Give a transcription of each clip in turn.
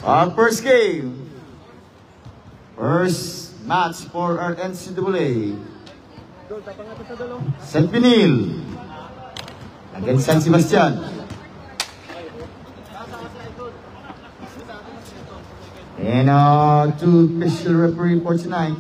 Our first game. First match for our NCAA. St. Benil against San Sebastian. And two official referee for tonight.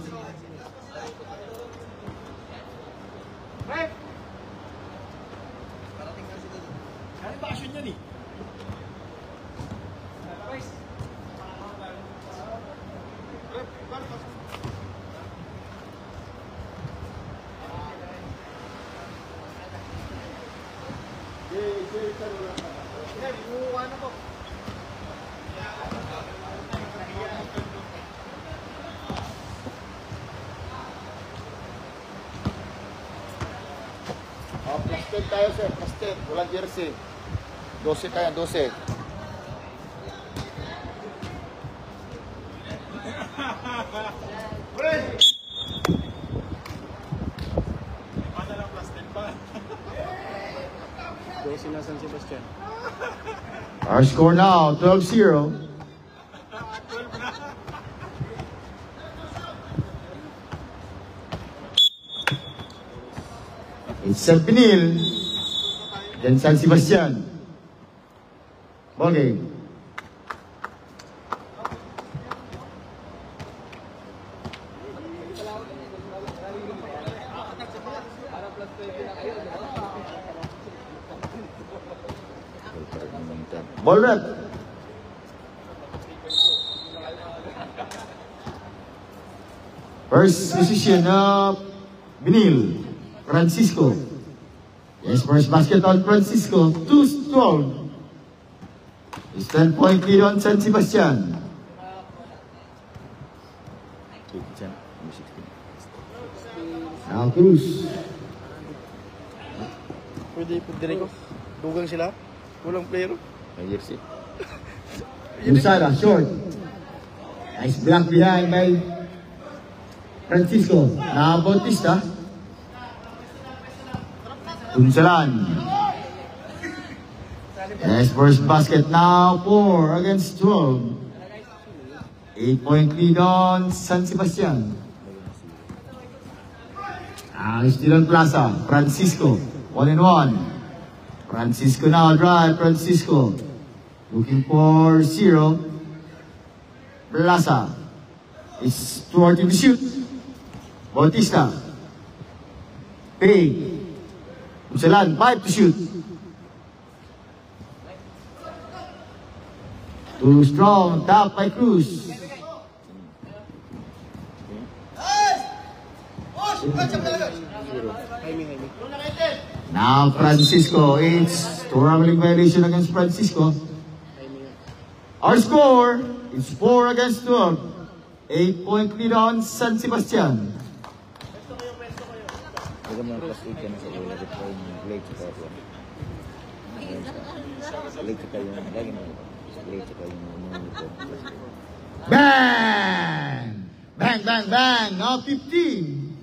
Plastic tayo sir, plastic, walang jersey. 12 tayo, 12. San Sebastian. Our score now, 12-0. It's St. Benil and San Sebastian. Ball game. Ball rep. First position of Benil, Francisco. Yes, first basket on Francisco, 2-12. It's 10-point lead on San Sebastian. Now Cruz. Pwede rin ko. Dugang sila. Walang player. May jersey. Lusada, short. Nice block behind by Francisco. Now Bautista. Unsalan. Yes, first basket now 4 against 12. 8-point lead on San Sebastian. Still on Plaza. Francisco. 1-1. Francisco now drive. Francisco. Looking for 0. Plaza. Is toward to shoot. Bautista. Pay. Unsalan, 5 to shoot. Too strong, tap by Cruz. Now Francisco, it's traveling violation against Francisco. Our score is 4 against 12. 8-point lead on San Sebastian. Bang! Bang, bang, bang! Now 15.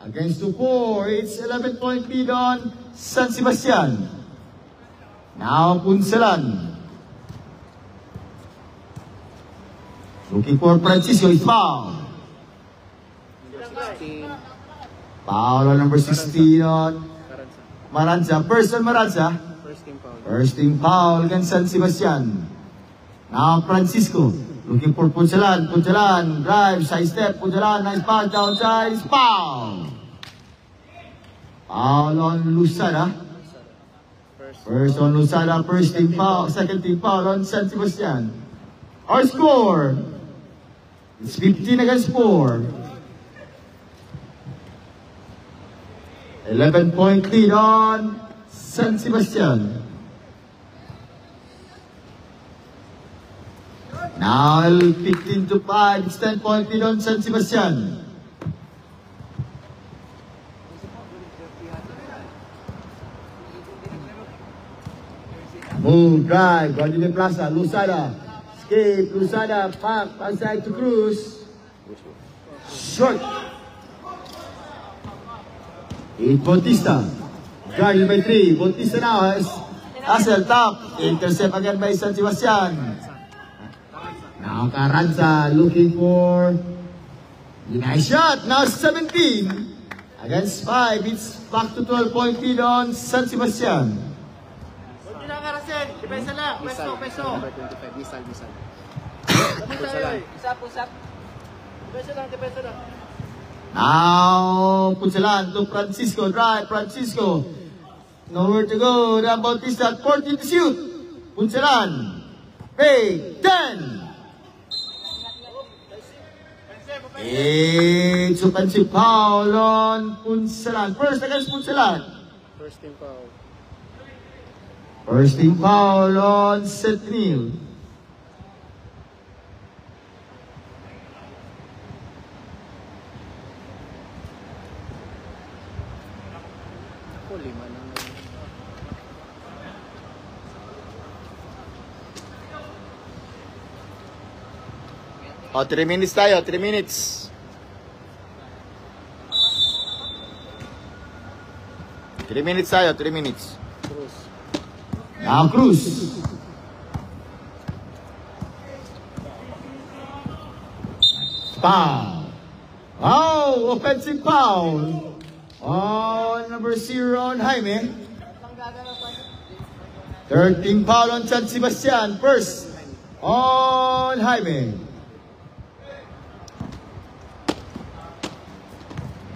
Against 2-4. It's 11-point lead on San Sebastian. Now Punsalan. Looking for Francisco. It's foul. Foul on number 16 on Maranza. First on Maranza. First team foul against San Sebastian. Now Francisco. Looking for Punsalan. Punsalan. Drive. Side step. Punsalan. Nice pass. Downside. Foul. Foul on Lusada. First on Lusada. First team foul. Second team foul on San Sebastian. Our score. It's 15 against 4. 11-point lead on San Sebastian. Now 15-5. It's 10-point lead on San Sebastian. Move, drive, Guadalupe Plaza, Lusada. Escape, Lusada, back, outside to Cruz. Short. It's Bautista. Guarded by 3. Bautista now has Hassel top. Intercept again by San Sebastian. Now Carranza looking for the nice shot. Now 17 against 5. It's back to 12-point lead on San Sebastian. Huwag na Karasen. Depensa na. Peso, peso. Number 25, Misal. Usap. Depensa lang. Now Punsalan to Francisco. Drive Francisco. Nowhere to go. The Bautista 40 to shoot. Punsalan. Hey, 10. It's offensive foul on Punsalan. First against Punsalan. First team foul. First team foul on Sentinel. Ako, 5 na. O, 3 minutes tayo. 3 minutes. 3 minutes tayo. 3 minutes. Cruz. Now Cruz. Foul. Oh, offensive foul on number 0 on Jaime. 13 foul on San Sebastian. First on Jaime.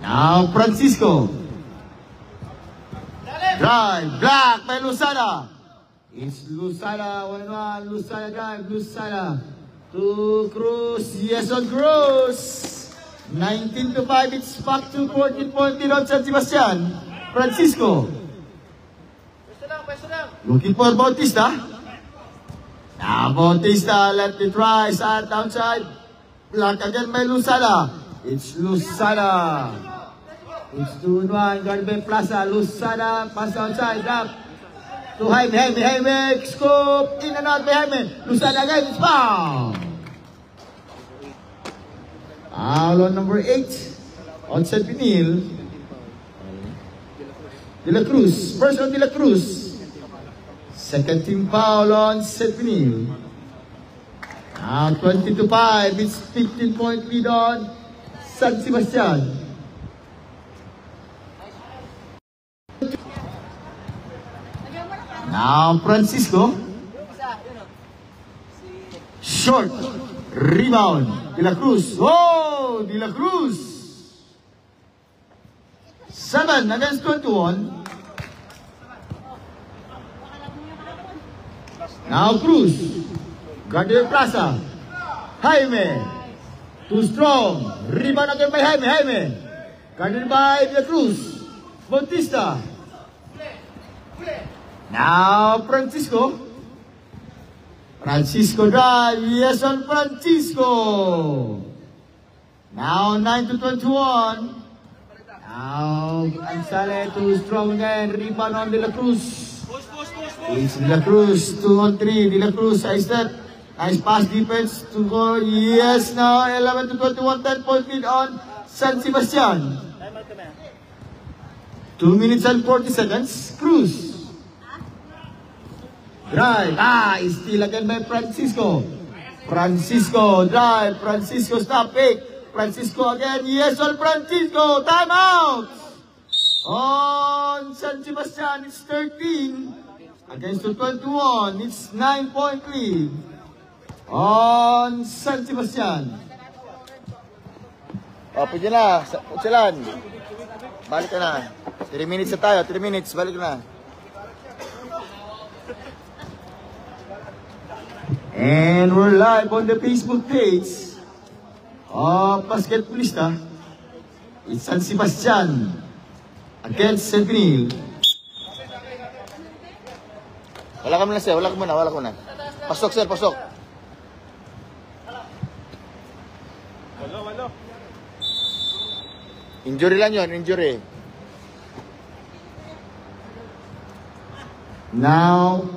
Now Francisco. Drive. Black by Lusada. It's Lusada. 1-1. Lusada drive. Lusada. To Cruz. Yes on Cruz. 19 to 5. It's back to 14-point lead on San Sebastian. Francisco. Peso lang. Looking for Bautista. Now Bautista. Let it rise. At outside. Black again by Lusada. It's Lusada. It's 2-1. Guard by Plaza. Lusada. Pass outside. Drop. To Jaime. Scoop. In and out by Jaime. Lusada again. It's foul. Foul on number 8. On Sentinel. De La Cruz. First on De La Cruz. Second team foul on Sentinel. Now 20 to 5. It's 15-point lead on San Sebastian. Now Francisco. Short. Rebound. De La Cruz. Oh, De La Cruz. 7 against 21. Now Cruz. Guardian Plaza. Jaime. Too strong. Rebound again by Jaime. Guarded by De La Cruz. Bautista. Now Francisco. Francisco drive. Yes on Francisco. Now 9 to 21. Now Ansale too strong again. Rebound on De La Cruz. It's De La Cruz. 2 on 3. De La Cruz I step. Nice pass defense to go. Yes now 11 to 21. 10-point lead on San Sebastian. 2 minutes and 40 seconds. Cruz. Drive. Steal again by Francisco. Francisco drive. Francisco stop. Fake. Francisco again. Yes on Francisco. Time out. On San Sebastian, it's 13 against the 21. It's 9-point lead on San Sebastian. O, pwede na. Punsalan. Balik ka na. 3 minutes na tayo. 3 minutes. Balik ka na. And we're live on the Facebook page of Basketballista. It's San Sebastian against Sentinel. Wala ka muna, sir. Wala ka muna. Pasok, sir. Pasok. Walo. Injury lang yun. Injury. Now,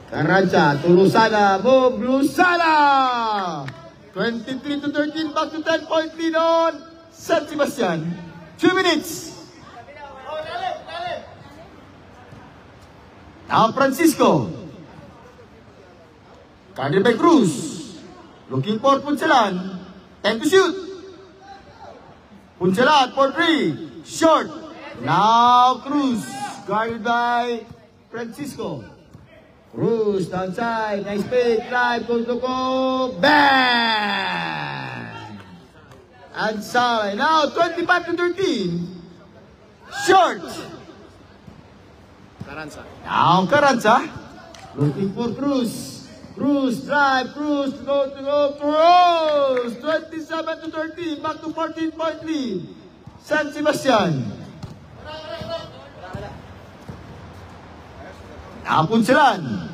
Carranza to Lusada. Move, Lusada! 23 to 13, back to 10-point lead on San Sebastian. 2 minutes. Now Francisco. Guarded by Cruz. Looking for Punsalan. Time to shoot. Punsalan for 3. Short. Now Cruz. Guarded by Francisco. Cruz downside. Nice pick. Drive. Go. Bang! And Saleh. Now 25-13. Short. Carranza. Now Carranza. Looking for Cruz. Cruz drive. Cruz go. Cruz. 27-13. Back to 14-point lead. San Sebastian. Now Punsalan.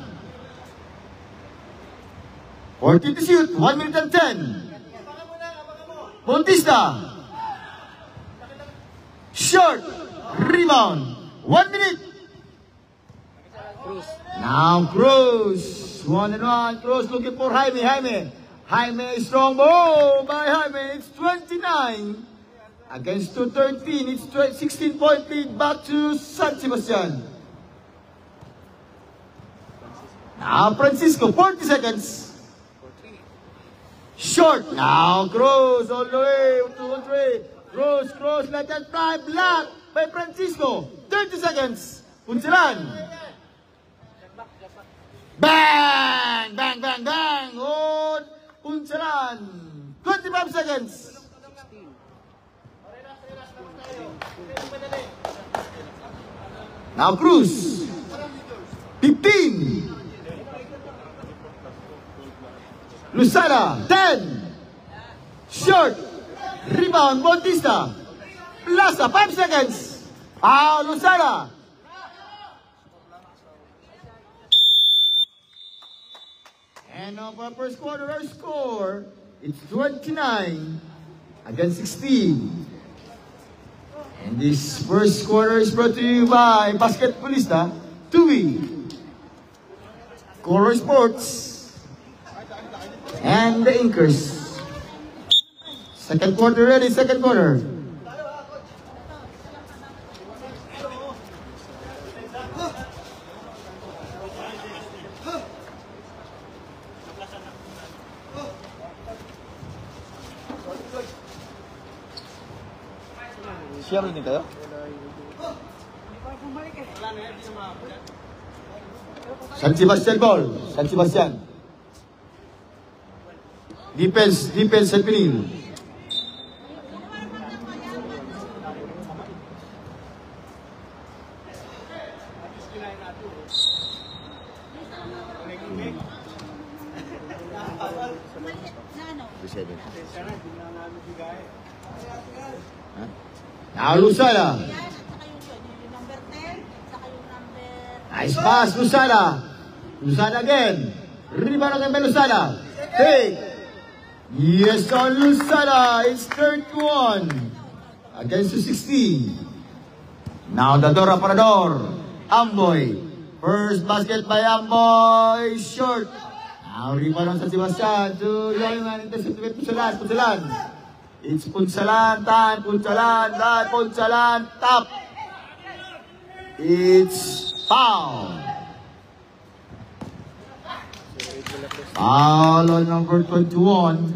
14 to shoot. 1 minute and 10. Bautista. Short. Rebound. 1 minute. Cruz. Now Cruz. 1-on-1. Cruz looking for Jaime. Jaime strong ball by Jaime. It's 29 against 213. It's 16-point lead back to San Sebastian. Now Francisco. 40 seconds. Short. Now Cruz all the way. 2-on-3. Cruz. Let that fly. Blocked by Francisco. 30 seconds. Punsalan. Bang! On Punsalan. 25 seconds. Now Cruz. 15. Lusada. 10. Short. Rebound. Bautista. Plaza. 5 seconds. Lusada. And of our first quarter, our score, it's 29 against 16. And this first quarter is brought to you by Basketballista, TUI, Color Sports, and the Inkers. Second quarter ready, second quarter. Siap rin kayo? San Sebastian ball. San Sebastian. Defense San Pinil. Now Lusada. Nice pass, Lusada. Lusada again. Rebound again by Lusada. Take. Yes, on Lusada. It's 31 against 16. Now Dador Aparador. Amboy. First basket by Amboy. Short. Now rebound on San Sebastian. To Yoyman. Intercept with Punsalan. It's Punsalan time. Punsalan. Top. It's foul. Foul on number 21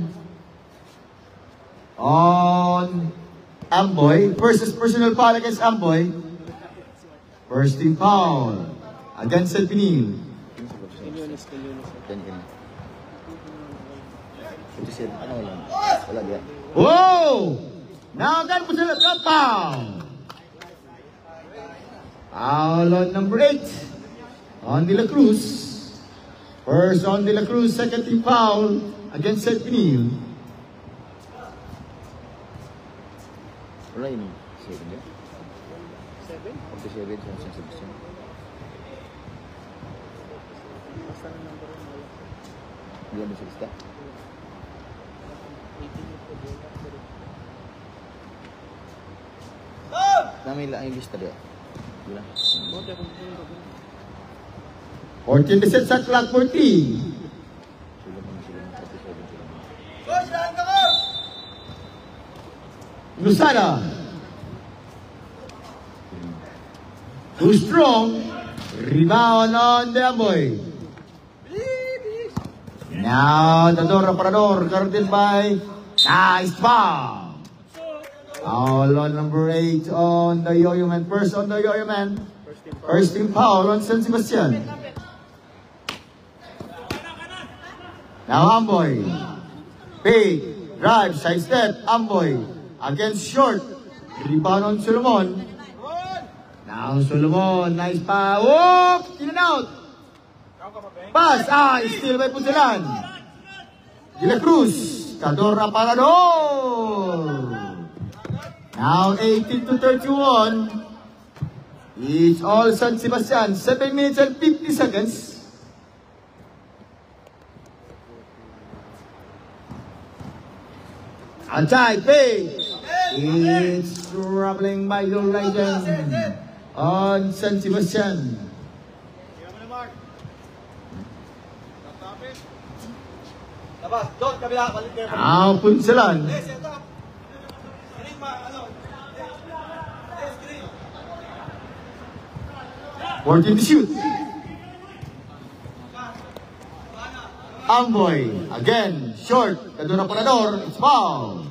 on Amboy. Versus personal foul against Amboy. First team foul against San Pinil. Whoa! Now again Punsalan. Foul. Foul on number 8 on De La Cruz. First on De La Cruz, second team foul against San Pinil. Wala yun. 7 yun? 7? 47 sa San Sebastian. Basta na number 1. Hindi naman sa lista. 18 Namin lang yung lista diya. Wala. 14 to set shot clock 40. Sila mga 47. Lusada. Too strong. Rebound on the Amboy. Now, the door Parador, guarded by nice foul. Foul on number 8 on the Yo-Yo Man. First on the Yo-Yo Man. First team foul on San Sebastian. Now Amboy. Fake, drive, side step, Amboy. Against short. Rebound on Solomon. Now Solomon, nice pass. Whoop! In and out. Pass, still by Punsalan. De La Cruz, Cadora Parador. Now 18-31. It's all San Sebastian. 7 minutes and 50 seconds. Outside, Pay. It's traveling by your legend on San Sebastian. Now Punsalan. 14 to shoot. Amboy, again, short. Cadora Parador, it's foul.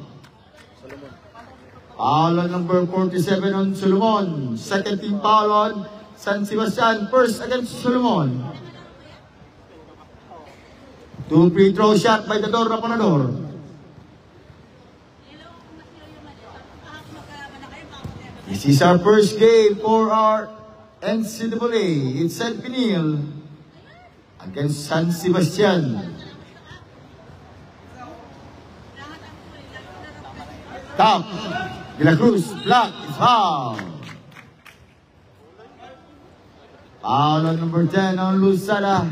Foul on number 47 on Solomon. Second team foul on San Sebastian. First against Solomon. 2 free throw shot by Cadora Parador. This is our first game for our NCAA. It's St. Pinil against San Sebastian. Top. De La Cruz, block, it's foul. Foul on number 10 on Luzada.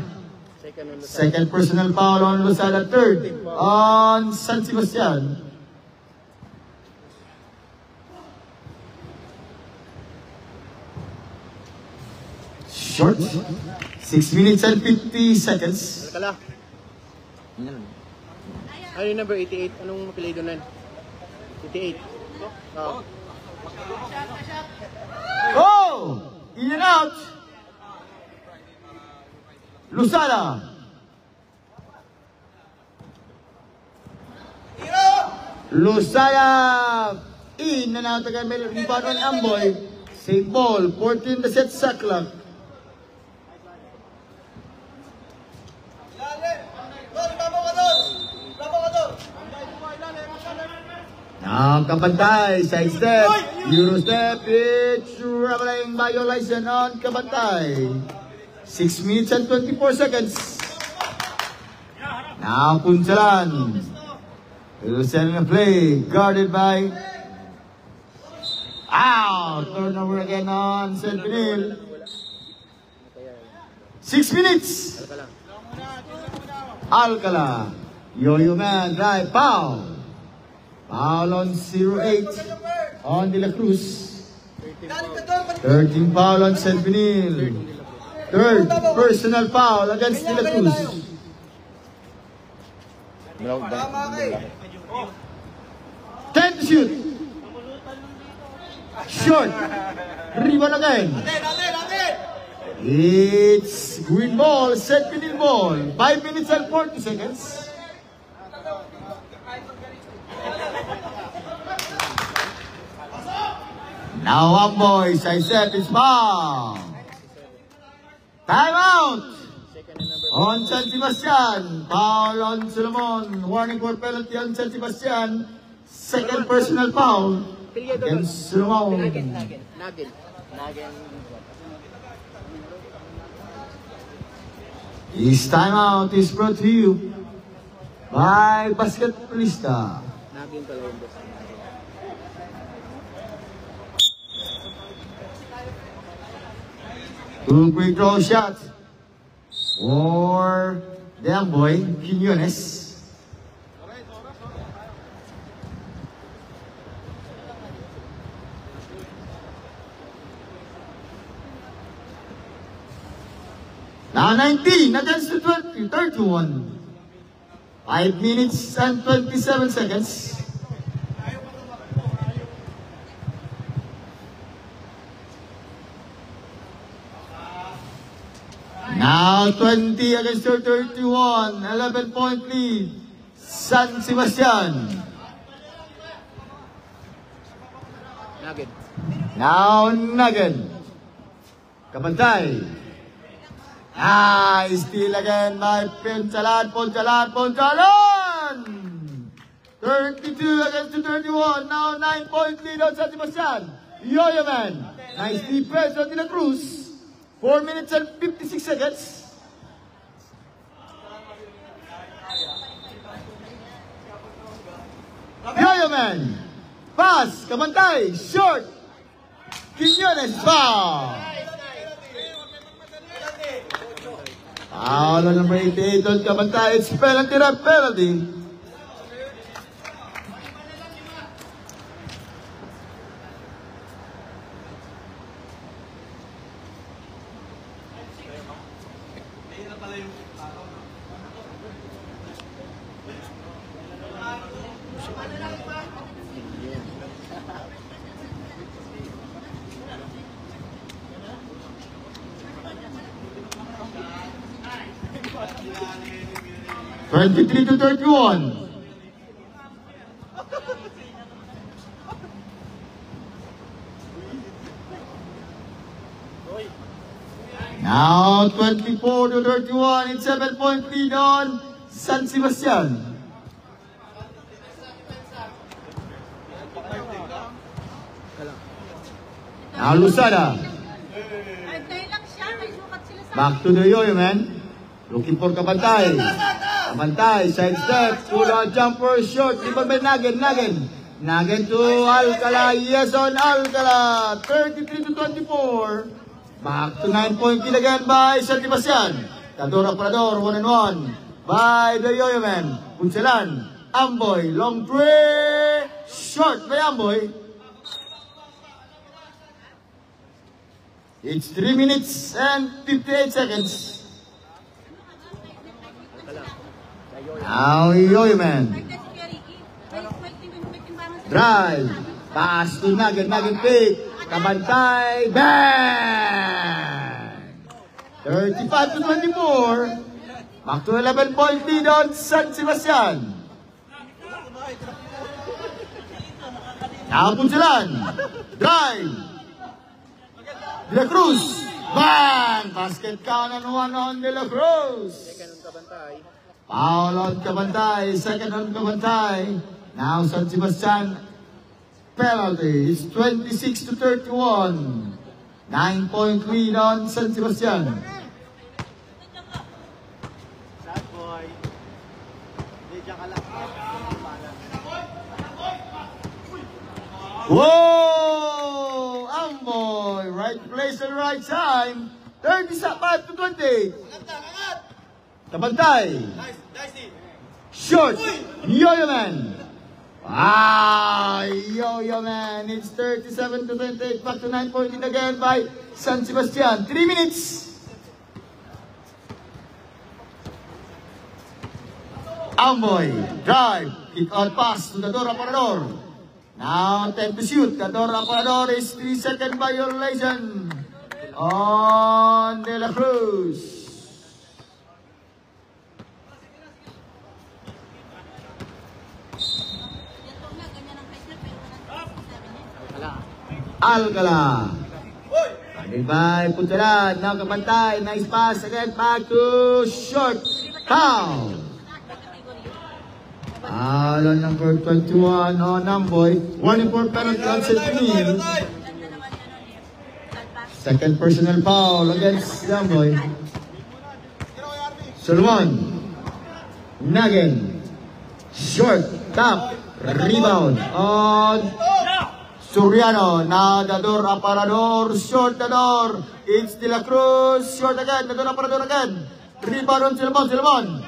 Second personal foul on Luzada. Third on San Sebastian. Short. 6 minutes and 50 seconds. Ano yung number 88? Anong apelido na yun? 88. Oh. Oh! In and out. Luzada. Luzada. In and out again. May rebound on Amboy. Save ball. 14 the set shot clock. Now, Kabantay, side step, Euro step, it's traveling by your license on Kabantay. 6 minutes and 24 seconds. Now, Punsalan. Will send a play, guarded by out. Turnover again on St. Pinil. 6 minutes. Alcala. Yo-Yo Man, drive, foul. Foul on 08 on De La Cruz. 13 foul on St. Pinil. Third personal foul against De La Cruz. 10 to shoot. Short. Rebound again. It's green ball, St. Pinil ball. 5 minutes and 40 seconds. Now Amboy, side step is foul. Time out on San Sebastian. Foul on Solomon. Warning for penalty on San Sebastian. Second personal foul against Solomon. This timeout is brought to you by Basketballista. Two free throw shots for the Amboy, Quiñones. Now 19 against the 20, 31. 5 minutes and 27 seconds. Now 20 against 31. 11-point lead. San Sebastian. Nugget. Now Nugget. Kabantay. Steal again by Ponchalan. 32 against 31. Now 9-point lead on San Sebastian. Yoyoman. Nice defense on De La Cruz. 4 minutes and 56 seconds. Yoyoman. Pass. Kabantay. Short. Quiñones. Foul. Foul on number 88 on Kabantay. It's penalty. 23-31. Now 24-31. It's 7-point lead on San Sebastian. Now Lusada. Back to the Yoyoman. Looking for Kabantay. Kabantay, side step, pull on jumper, short, rebound by Nugget. Nugget to Alcala, yes on Alcala, 33-24. Back to 9-point lead again by San Sebastian. Tadora Parador, 1-1 by the Yoyoman. Ponchalan, Amboy, long three, short by Amboy. It's 3 minutes and 58 seconds. Now Yoyoman. Drive. Pass to Nugget. Nugget pick. Kabantay. Bang! 35-24. Back to 11-point lead on San Sebastian. Now Ponchalan. Drive. De La Cruz. Bang! Basket count and 1 on De La Cruz. Second on Kabantay. Foul on Kabantay, second on Kabantay. Now San Sebastian penalty is 26-31. 9-point lead on San Sebastian. Whoa! Amboy, right place and right time. 35-20. Kabantay. Short. Yoyoman. Yoyoman. It's 37-28. Back to 9-point lead again by San Sebastian. 3 minutes. Amboy. Drive. Kick out pass to Tadora Parador. Now 10 to shoot. Tadora Parador is 3-second violation on De La Cruz. Alcala. Guarded by Ponchalan. Now Kabantay. Nice pass again. Back to short. Foul. Foul on number 21 on Amboy. 1-4 penalty on Centennial. Second personal foul against Amboy. Solomon. Nugget. Short. Top. Rebound on Soriano. Now Dador Aparador. Short Dador. It's De La Cruz. Short again. Dador Aparador again. Rebound on Solomon.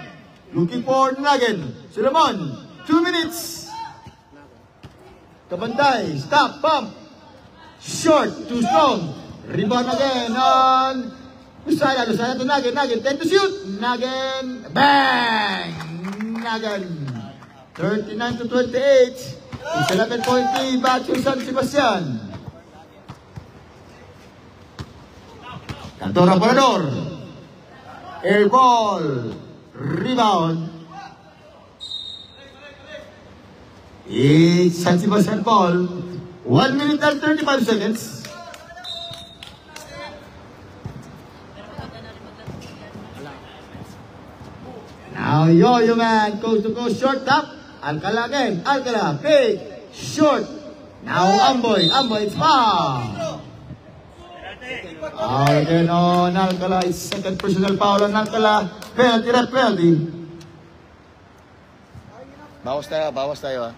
Looking for Nugget. Solomon. 2 minutes. Kabantay. Stop. Pump. Short. Too strong. Rebound again on Lusada to Nugget. 10 to shoot. Nugget. Bang. Nugget. 39-28. It's 11-point lead back to San Sebastian. Cantora Parador. Air ball. Rebound. It's San Sebastian ball. 1 minute and 35 seconds. Now Yo-Yo Man, coast to coast, short tap. Alcala again, Alcala, big, short. Now Amboy, it's foul. Again on Alcala, it's second personal foul on Alcala. Penalty, ref penalty. Bawas tayo ah.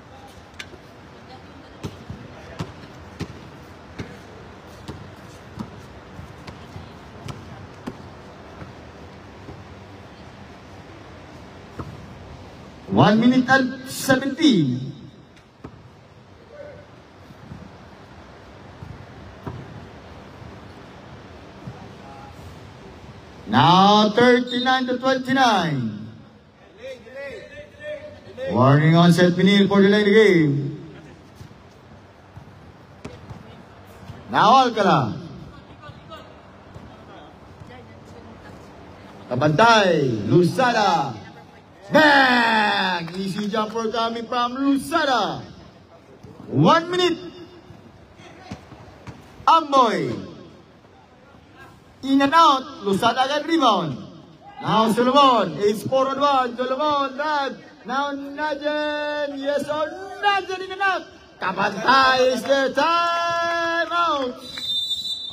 One minute and 17. Now 39 to 29. Warning on Seth Pinil for delaying the game. Now Alcala. Kabantay, Lusada. Bang! Easy jumper coming from Lusada. 1 minute. Amboy. In and out. Lusada again rebound. Now Solomon. It's 4-on-1. Solomon. That. Now Najan. Yes or Najan in and out. Kabantay is the time out.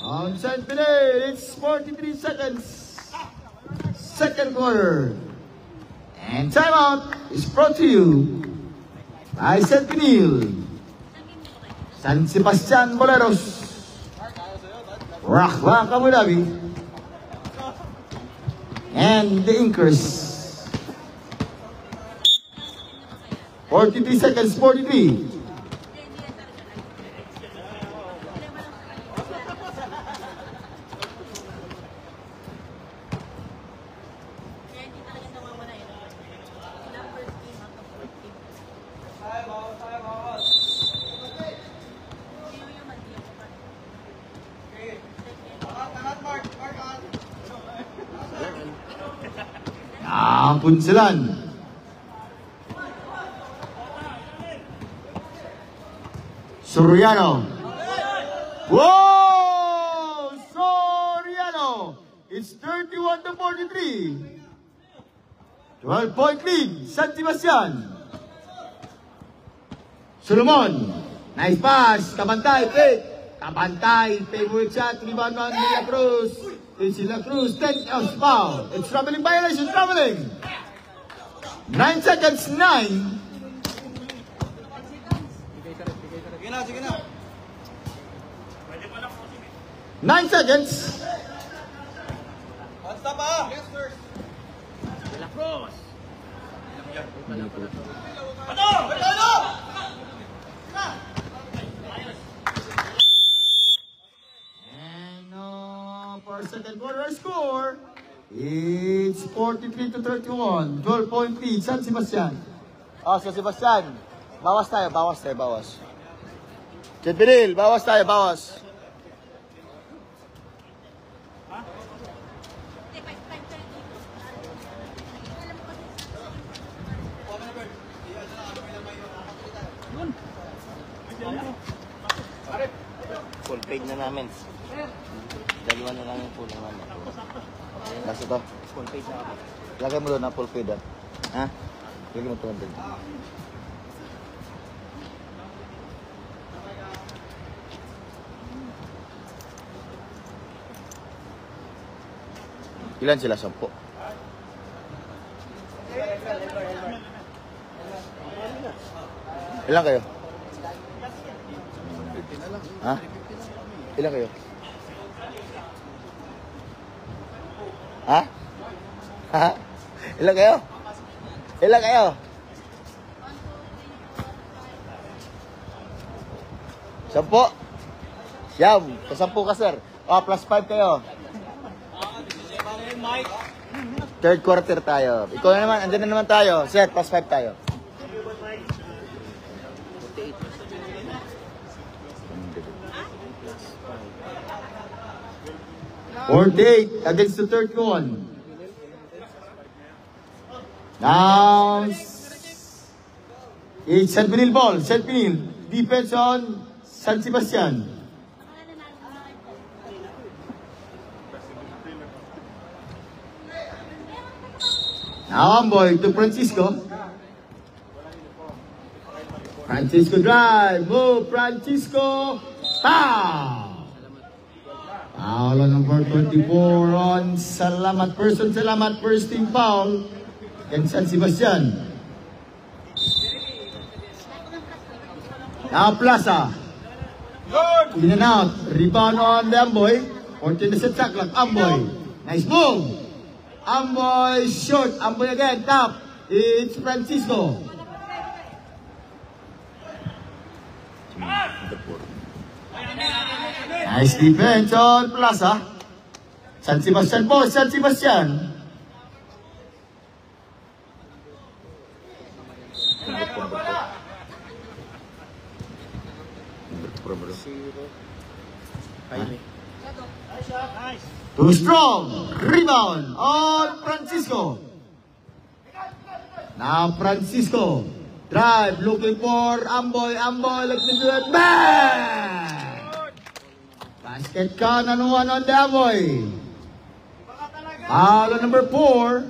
On San Pinay. It's 43 seconds. Second quarter. And timeout is brought to you by Seth Pinil, San Sebastian Boleros, Rahma Abu Dhabi, and the Inkers. 43 seconds, 43. Punsilan. Soriano. Whoa! Soriano. It's 31 to 43. 12-point lead. San Sebastian. Solomon. Nice pass. Kabantay. Pick. Kabantay. Favorite shot. Rebound on De La Cruz. It's De La Cruz. 10 of foul. It's traveling violation. Traveling. 9 seconds. 9. Sige na. 9 seconds. Basta pa. Yes, sir. De La Cruz. And for second quarter score, it's 43 to 31. 12-point lead, San Sebastian. Oh, San Sebastian. Bawas tayo. Jedbiril, bawas tayo. Full paid na namin. Dalawa na lang yung full naman. Nasa to? Full paid na ako. Lagay mo doon na full paid ah. Ha? Lagay mo 200. Ilan sila? 10. Ilan kayo? Ha? Ilan kayo? Ha? Ha? Ilan kayo? Ilan kayo? Sampo? Siyam. Kasampu ka, sir. O, plus 5 kayo. Third quarter tayo. Ikaw na naman, andyan na naman tayo. Sir, plus 5 tayo. 48 against the 31. Now, it's San Benil ball. San Benil. Defense on San Sebastian. Now, Amboy to Francisco. Francisco drive. Move, Francisco. Foul. Foul on number 24 on Salamat. Person Salamat. First team foul. And San Sebastian. Now Plaza. In and out. Rebound on the Amboy. 14 the set shot clock. Amboy. Nice move. Amboy short. Amboy again. Top. It's Francisco. Nice defense on Plaza. San Sebastian po. San Sebastian. Too strong. Rebound on Francisco. Now Francisco. Drive. Looking for Amboy. Amboy. Let's do it. Bang! Basket count and one on the Amboy. Foul on number 4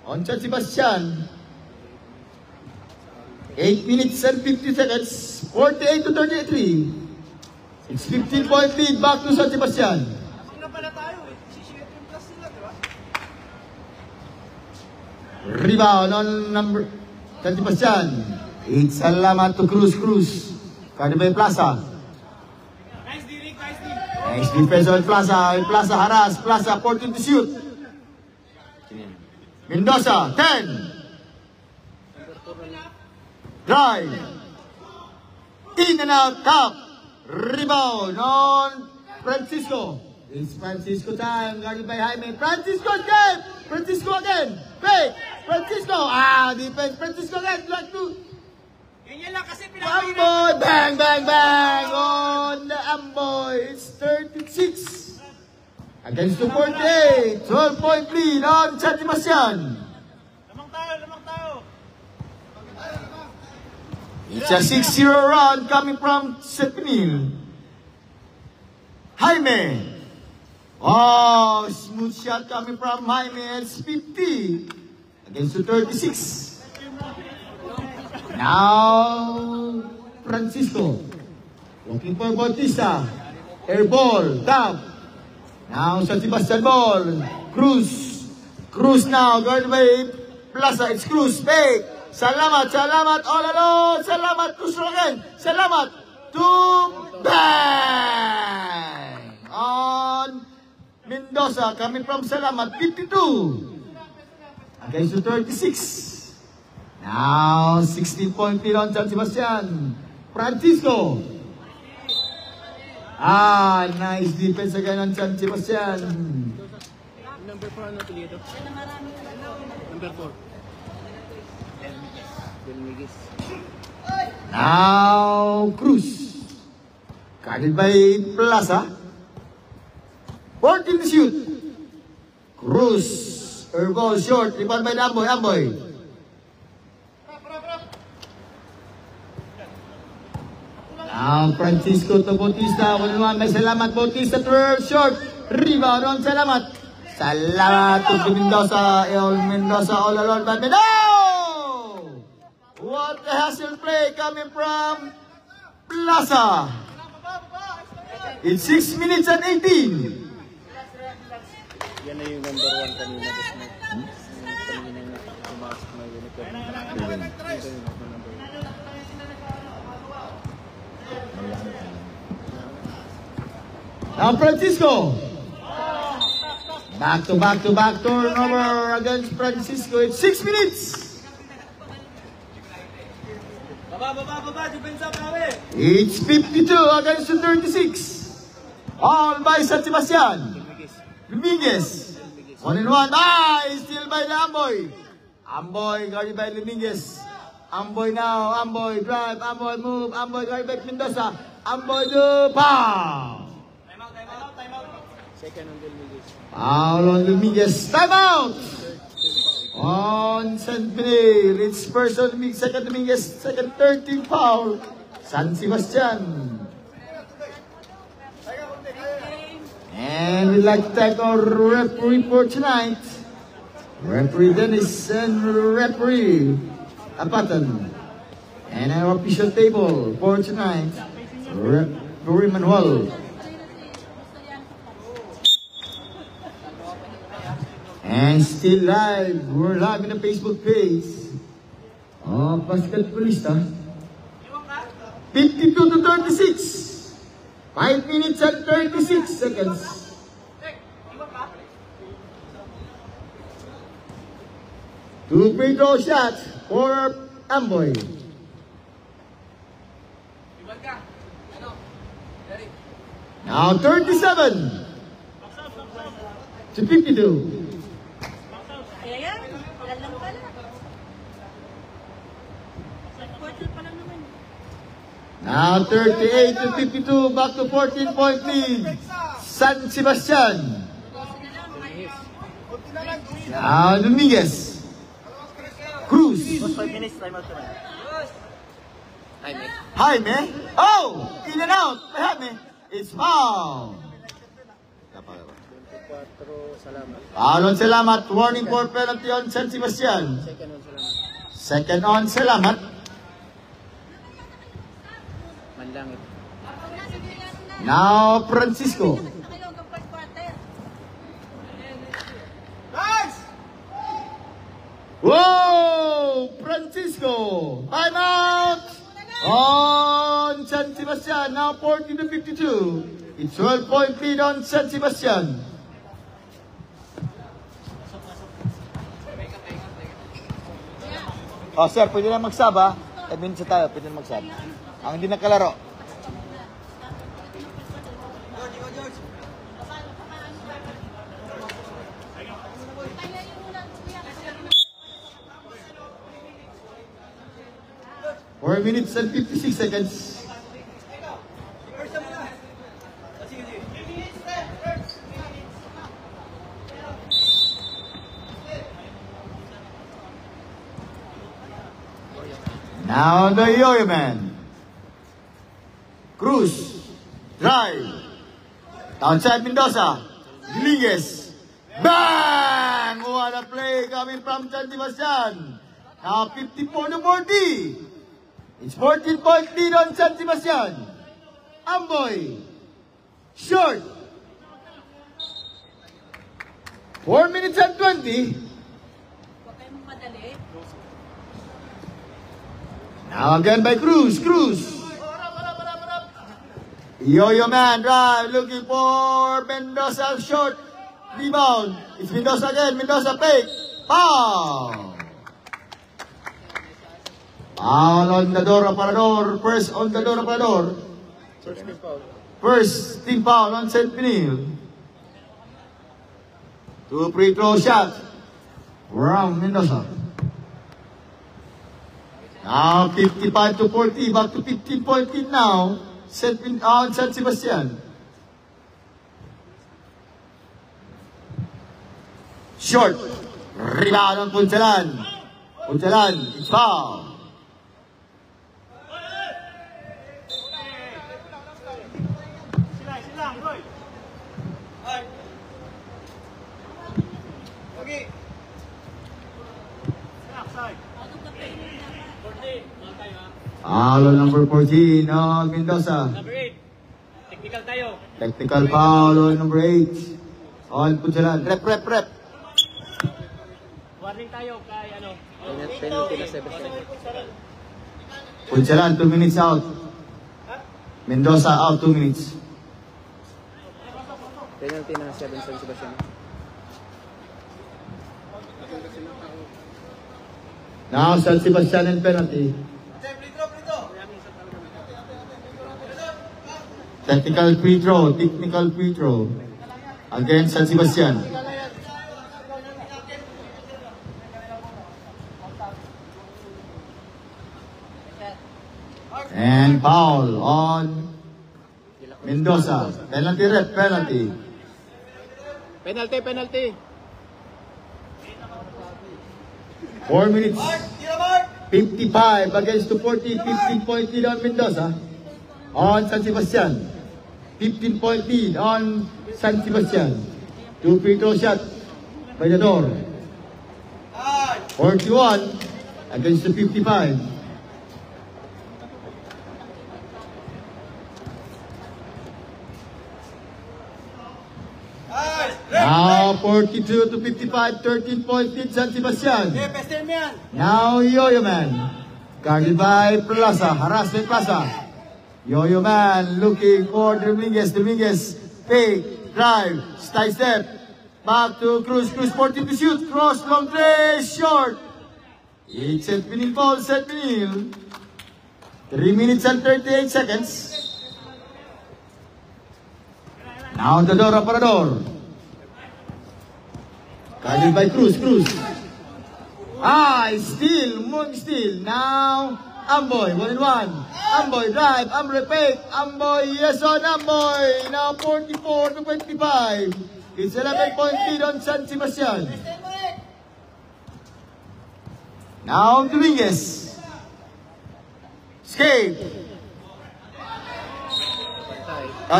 on San Sebastian. 8 minutes and 50 seconds. 48 to 33. It's 15-point lead back to San Sebastian. Rebound on number San Sebastian. It's Salamat to Cruz. Carnival Plaza. Nice defense on Plaza. Plaza harass. Plaza 14 to shoot. Mendoza 10. Drive. In and out. Top. Rebound on Francisco. It's Francisco time. Guarded by Jaime. Francisco again. Francisco again. Fake. Francisco. Defense. Francisco again. Block 2. Amboy. Bang, bang, bang. On the Amboy. It's 36. Against 248. 12-point lead on San Sebastian. It's a 6-0 run coming from San Benil. Jaime. Oh, smooth shot coming from Jaime. It's 50 against 36. Now, Francisco. Looking for Bautista. Air ball. Tap. Now, San Sebastian ball. Cruz now. Guarded by Plaza. It's Cruz. Fake. Salamat all alone. Salamat to again. Salamat to bang on Mendoza coming from Salamat 52 against 36. Now 16-point lead on San Sebastian. Francisco. Nice defense again on San Sebastian. Number 4 ano apelyido? Number 4. Now Cruz. Guarded by Plaza. 14 to shoot. Cruz. Air ball short. Rebound by Amboy. Now Francisco to Bautista. 1-1 by Salamat. Bautista to short. Rebound on Salamat. Salamat to Mendoza. Mendoza all alone by Mendoza. What a hustle play coming from Plaza. It's 6 minutes and 18. Yan na yung number 1 kanina. Kanina na pumasok na uniform. Now Francisco. Back to back turnover against Francisco. It's 6 minutes. It's 52 against 36. All by San Sebastian. Dominguez. 1-1. Still by the Amboy. Amboy guarded by Dominguez. Amboy now. Amboy drive. Amboy move. Amboy guarded by Mendoza. Amboy do pow. Second on Dominguez. Foul on Dominguez. Time out. On San Benil, it's first on Dominguez, second Dominguez, second, third team foul. San Sebastian. And we'd like to thank our referee for tonight. Referee Dennis and referee Apatan. And our official table for tonight, referee Manuel. And still live, we're live in the Facebook page of Basketballista. 52 to 36. 5 minutes and 36 seconds. Two free throw shots for Amboy. Now 37 to 52. Now 38 to 52, back to 14-point lead. San Sebastian. Now Dominguez. Cruz. 5 minutes, time out naman. Jaime. Oh! In and out. Jaime. It's foul. 24, salamat. Foul on Salamat. Warning for penalty on San Sebastian. Second on salamat. Second on Salamat. Manlangit. Now Francisco. Whoa! Francisco! Time out! On San Sebastian, now 40 to 52. It's 12-point lead on San Sebastian. Oh, sir, pwede na mag-sub, ha? 10 minutes na tayo, pwede na mag-sub. Ang hindi nakalaro. Four minutes and 56 seconds. Now the Yo-Yo Man. Cruz. Drive. Outside Mendoza. Dominguez. Bang! What a play coming from San Sebastian. Now 54 to 40. It's 14-point lead on San Sebastian. Amboy. Short. 4 minutes and 20. Now again by Cruz. Cruz. Yo-Yo Man drive. Looking for Mendoza short. Rebound. It's Mendoza again. Mendoza fake. Foul. Foul on the door of Parador. First on the door of Parador. First team foul. First team foul on St. Benil. Two free throw shots from Mendoza. Now 55 to 40. Back to 15-point lead now. San Sebastian. Short. Rebound on Punchalan. Punchalan. It's foul. Foul on number 14 on Mendoza. Number 8. Technical tayo. Technical foul on number 8 on Punchalan. Rep. Warning tayo kay ano. Penalty na 7. Punchalan 2 minutes out. Mendoza out 2 minutes. Penalty na 7 San Sebastian. Now San Sebastian and penalty. Technical free throw against San Sebastian. And foul on Mendoza. Penalty rep, penalty. Penalty. 4 minutes. 55 against 240. 15-point lead on Mendoza. On San Sebastian. 15-point lead on San Sebastian. 2 free throw shot by the door. 41 against the 55. Now 42 to 55, 13-point lead San Sebastian. Now Yo-Yo Man, guarded by Plaza, harassment Plaza. Yo-Yo Man looking for Dominguez. Dominguez, fake, drive, side step. Back to Cruz. Cruz 14 to shoot. Cross, long tray, short. It's St. Benil ball, St. Benil. 3 minutes and 38 seconds. Now the door, Aparador. Guarded by Cruz. Cruz. Steal, moving steal. Now, Amboy, 1-1. Amboy, drive, Amboy, fake. Amboy, yes on Amboy. Now 44 to 25. It's 11-point lead on San Sebastian. Now Dominguez. Escape.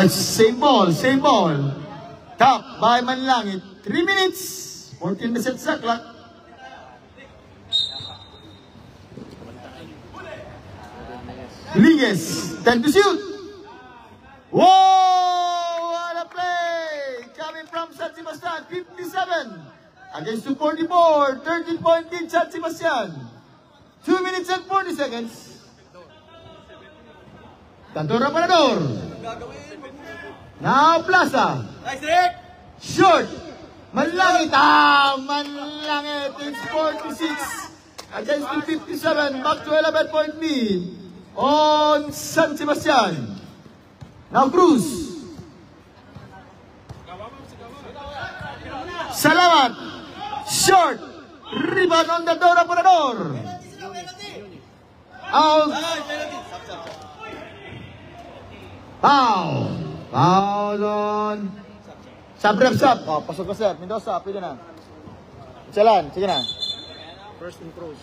Same ball, same ball. Top by Manlangit. 3 minutes. 14% sa clock. Dominguez. 10 to shoot. Whoa! What a play! Coming from San Sebastian. 57 against 244. 13-point lead San Sebastian. 2 minutes and 40 seconds. Tantor Aparador. Now Plaza. Short. Manlangit. Manlangit. It's 46 against 257. Back to 11-point lead on San Sebastian. Now Cruz. Salamat. Short. Rebound on the door. Aparador. Out. Foul. Foul on. Sub. Oh, pasok ko sir. Mendoza, pwede na. Jalan, sige na. First and Cruz.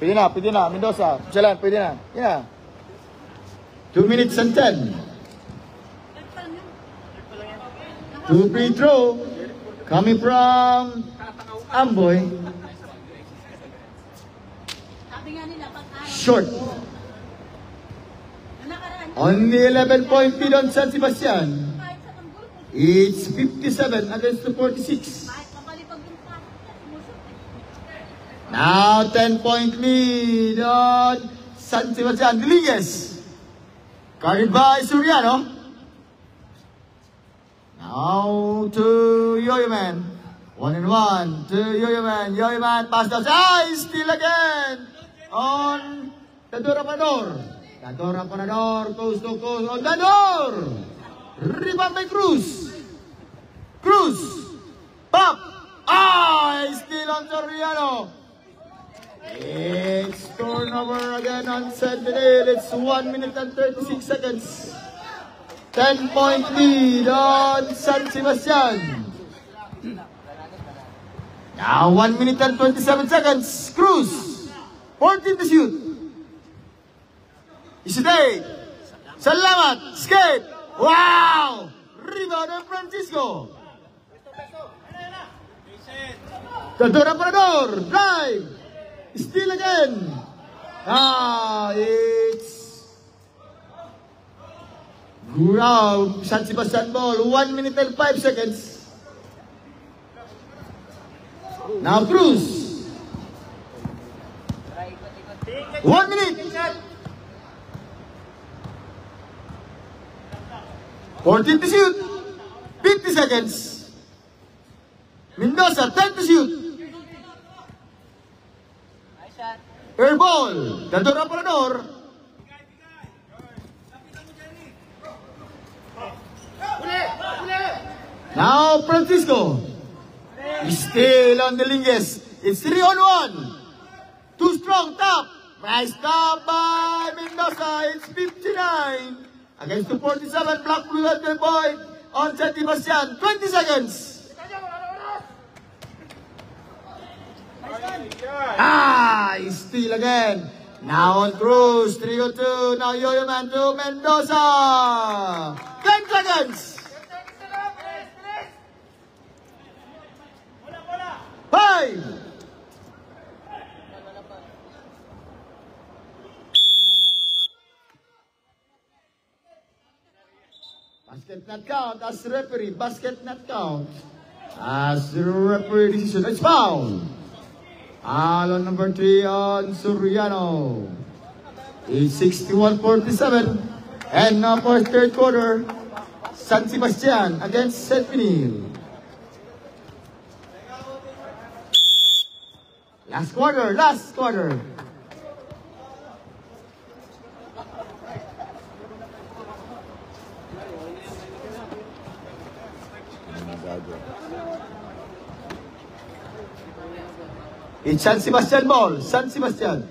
Pwede na. Mendoza, jalan, pwede na. Yeah. 2 minutes and 10. 2 free throw coming from Amboy. Short. Only 11-point lead on San Sebastian. It's 57 against the 46. Now 10-point lead on San Sebastian. Dominguez. Guarded by Soriano. Now to Yo-Yo Man. 1-1 to Yo-Yo Man. Yo-Yo Man pass down. Steal again on Dador Aparador. Dador Aparador coast to coast on Dador. Rebound by Cruz. Cruz. Pop. Steal on Soriano. It's turnover again on St. Benil. It's 1 minute and 36 seconds. 10-point lead on San Sebastian. Now 1 minute and 27 seconds. Cruz. 14 to shoot. Isitay. Salamat. Skate. Wow. Rebound of Francisco. Dador Aparador. Drive. Steal again. It's ground. San Sebastian ball. 1 minute and 5 seconds. Now Cruz. 1 minute. 14 to shoot. 50 seconds. Mendoza 10 to shoot. Air ball. Dador Aparador. Now Francisco. Still on the Dominguez. It's 3-on-1. Too strong top. Nice top by Mendoza. It's 59 against 247. Black blue at the point on San Sebastian. 20 seconds. Steal again. Now on cruise, 3-2. Now Yo-Yo Man to Mendoza. 10 seconds. 5. Basket not count as referee. Basket not count as the referee decision. It's foul. Foul on number 3 on Soriano. It's 61-47. And now for third quarter, San Sebastian against St. Pinil. Last quarter. It's San Sebastian ball. San Sebastian.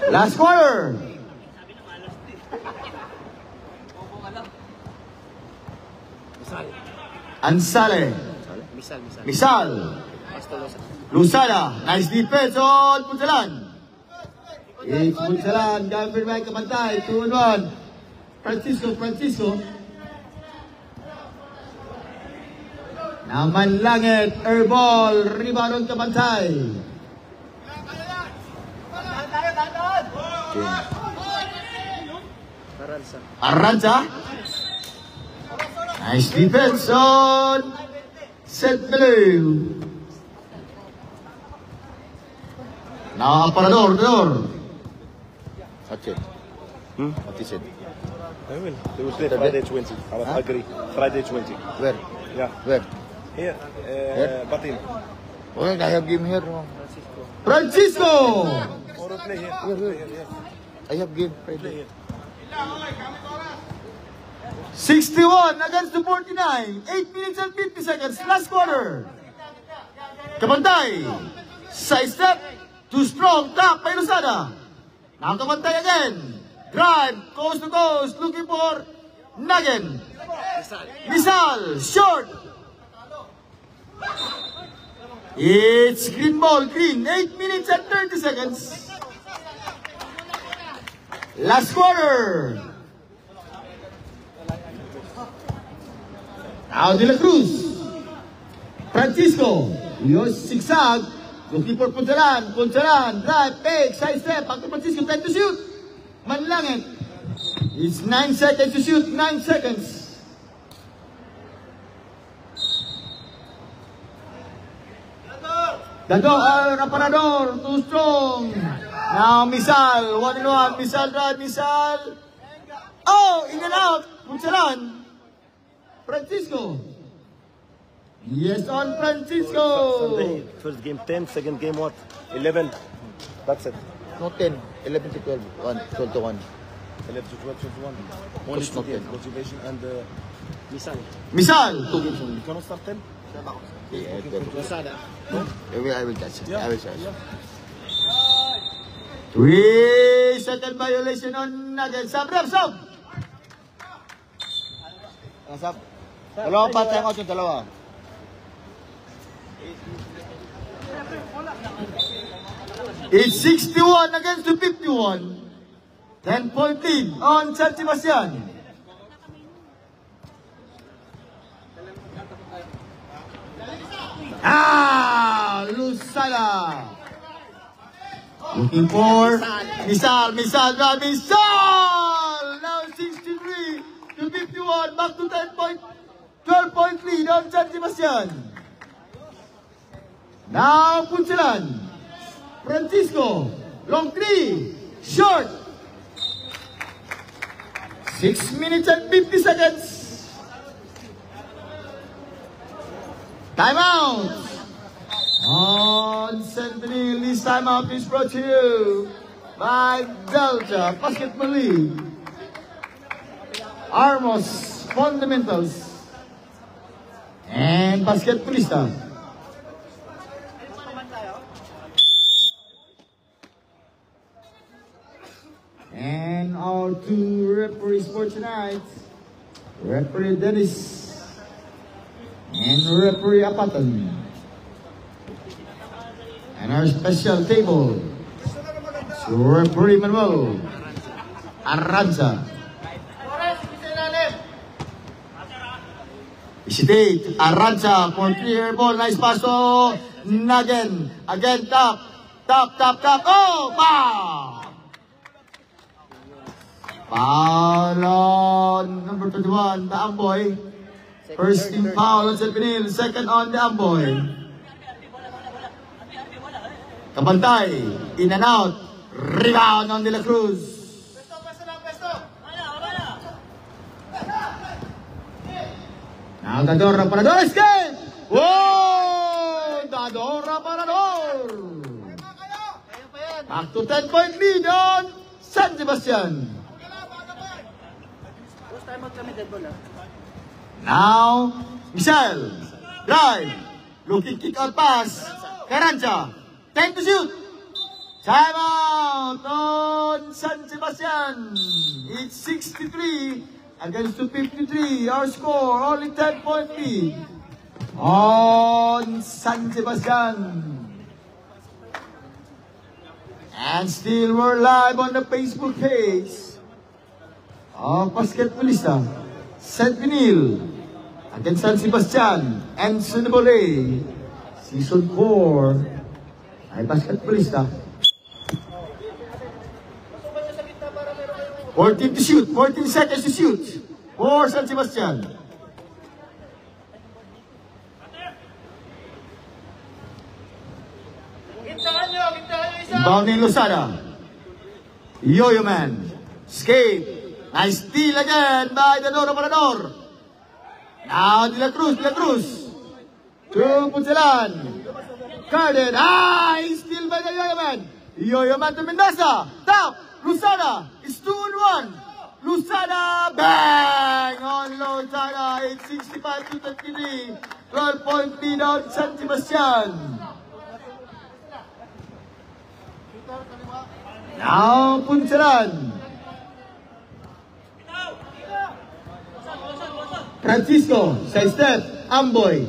Last quarter. Ansale. Misal. Lusada. Nice defense on Punsalan. It's Punsalan. Gavin Mike Kapantay. 2-1. Francisco. Naman langit. Airball. Rebound on Kapantay. Arranza. Nice defense on St. Blue. Now Aparador. That's it. What is it? I will. They will play Friday 20. I agree. Friday 20. Where? Yeah. Where? Here. Batin. Well, I have game here. Francisco. Or play here. Where? I have game Friday. 61 against the 49. 8 minutes and 50 seconds. Last quarter. Kapantay. Side step. Too strong. Tap by Lusada. Now Kapantay again. Drive. Coast to coast. Looking for Nagen. Misal. Short. It's green ball. Green. 8 minutes and 30 seconds. Last quarter. Now De La Cruz. Francisco. Yung zigzag. Looking for Punsalan. Drive. Fake. Side step. Back to Francisco. Time to shoot. Manlangit. It's 9 seconds to shoot. 9 seconds. Aparador. Too strong. Now Misal. 1-1. Misal drive. Misal. Oh! In and out. Punsalan. Francisco. Yes, on Francisco. Sunday, first game 10, second game what? 11. That's it. No 10. 11 to 12. 12 to 1. 11 to 12, 12 to 1. Only Coach, no 2 games. 10. Motivation and Misal. 2 games only. you cannot start 10? I will catch it. Yeah. I will catch it. Yeah. 3-second violation on Nuggets. Sub. Nasab. Dalawa pa time out yung dalawa. It's 61 against the 51. 10-point lead on San Sebastian. Lusada. Looking for Misal. Now 63 to 51. Back to 12-point lead on San Sebastian. Now Punsalan. Francisco. Long 3. Short. 6 minutes and 50 seconds. Timeout. On Sentinel, this timeout is brought to you by Delta Basketball League. Armos Fundamentals and Basketballista. And our 2 referees for tonight, Referee Dennis. And referee Apatan. And our special table. So referee Manuel Arranza. Isitate Arranza for clear ball. Nice pass to Nagen. Again, tap. Oh, foul! Foul on number 21, the Amboy. First team foul on San Benil. Second on the Amboy. Kabantay. In and out. Rebound on De La Cruz. Now Dadora Parador escape! Whoa! Dadora Parador! Back to 10-point lead on San Sebastian. Now, Michelle. Drive. Looking kick out pass. Carranza. Time to shoot. Time out on San Sebastian. It's 63 against 53. Our score, only 10-point lead on San Sebastian. And still we're live on the Facebook page of Basketballista. St. Benil against San Sebastian and Sunabole. Season 4 ay Basketballista. 14 to shoot, 14 seconds to shoot for San Sebastian. Inbounding Losada. Yo-Yo Man. Escape. Nice steal again by Dadora Parador. Now De La Cruz. To Punsalan. Carded. Steal by the Yo-Yo Man. Yo-Yo Man to Mendoza. Tap. Losada. It's 2-on-1. Losada. Bang on Losada. It's 65-33. 12-point lead on San Sebastian. Now Punsalan. Francisco, side step, Amboy.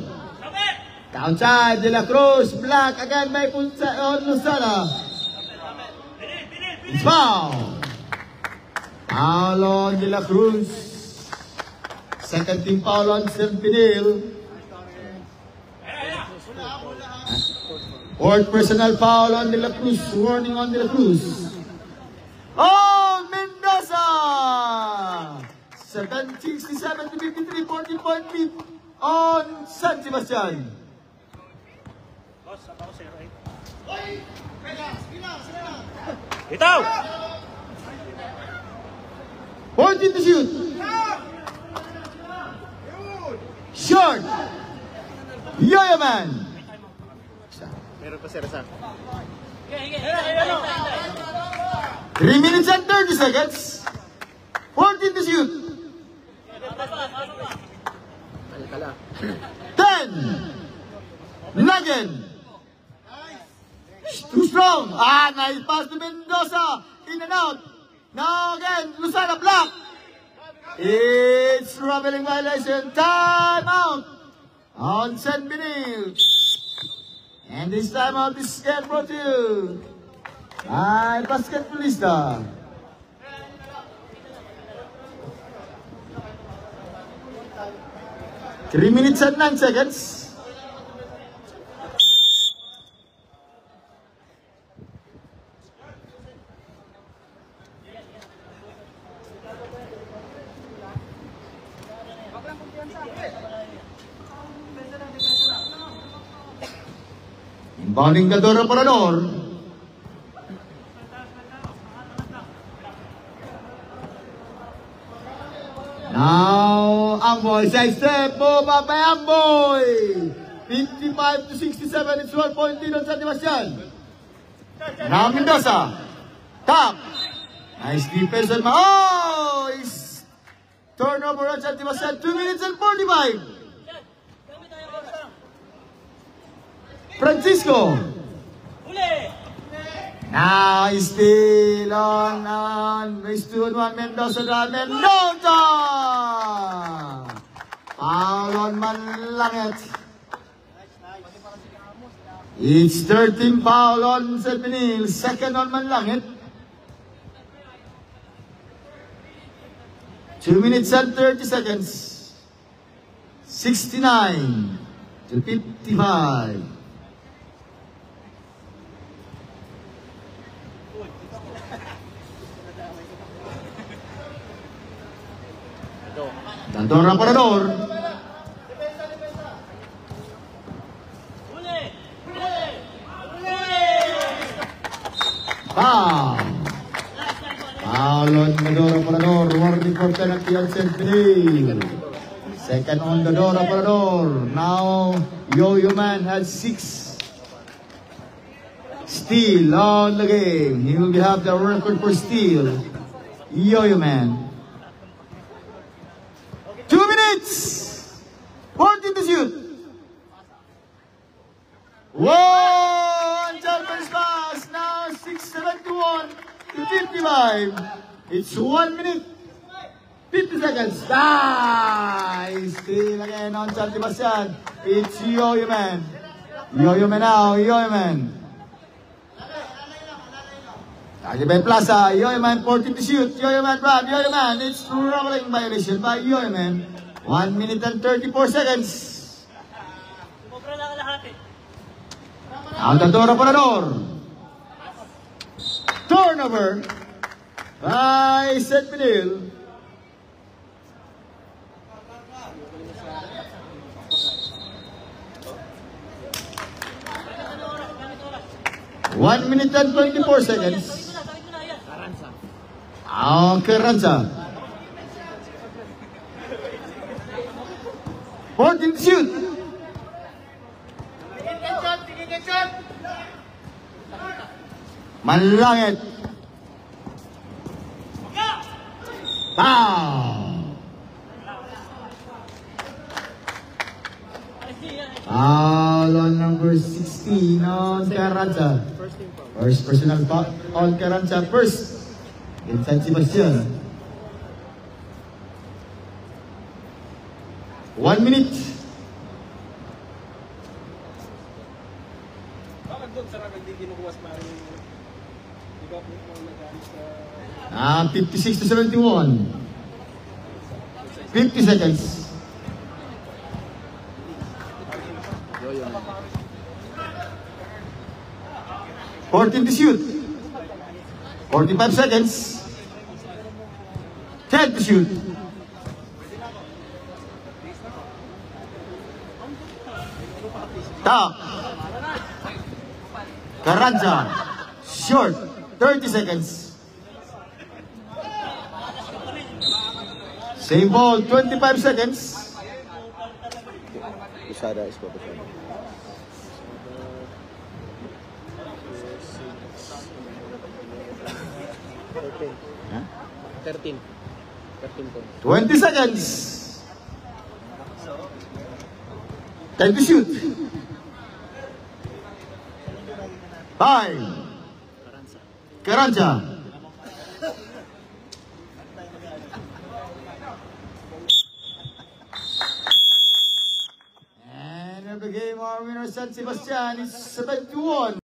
Downside, De La Cruz, black again by Losada. It's foul. Foul on De La Cruz. Second team foul on St. Benil. Fourth personal foul on De La Cruz. Warning on De La Cruz. Oh, Mendoza! 67-53, 14-point lead on San Sebastian. Itaw! 14 to shoot. Short. Yo-Yo Man. Meron pa sir, sir. 3 minutes and 30 seconds. 14 to shoot. 10. Nagen. Too strong. Nice pass to Mendoza. In and out. Now again, Losada block. It's traveling violation. Time out on St. Benil. And this time out is get brought to you by Basketballista. Three minutes and 9 seconds. Inbounding Dadora Parador. Now Amboy side step, move up by Amboy. 55-67, it's 1-point lead on San Sebastian. Now Mendoza. Top. Nice defense on it's turnover on San Sebastian. 2 minutes and 45. Francisco. Now still on. Race to 1 Mendoza. Mendoza! Foul on Manlangit. It's 13 foul on St. Benil. Second on Manlangit. 2 minutes and 30 seconds. 69 to 55. Dandora Parador. Foul. Foul on Dandora Parador. Warning for penalty on St. Benil. Second on Dandora Parador. Now Yo-Yo Man has 6. Steal on the game. He will have the record for steal. Yo-Yo Man. 2 minutes! 14 to shoot! One Chalmers pass! Now 6:71 to 55. It's 1 minute, 50 seconds. Still again on Chalmers Sebastian. It's Yo-Yo Man. Yo-Yo Man now, Yo-Yo Man. Agibay Plaza, Yo-Yo Man 14 to shoot. Yo-Yo Man grab, Yo-Yo Man. It's rolling violation by Yo-Yo Man. 1 minute and 34 seconds. Aldadora Parador. Turnover by St. Benil. One minute and 24 seconds. Carranza. 14 shoot. Manlangit. Foul. Foul on number 16 on Carranza. First personal foul on Carranza. First in San Sebastian. 1 minute. 56 to 71. 50 seconds. Yo-Yo Man. 14 to shoot. 45 seconds. 10 to shoot. Top. Carranza. Short. 30 seconds. Same ball. 25 seconds. Usada is what Usada. Huh? 13 points. 20 seconds. Time to shoot. 5. Carranza. And of the game, our winner, San Sebastian, is 71.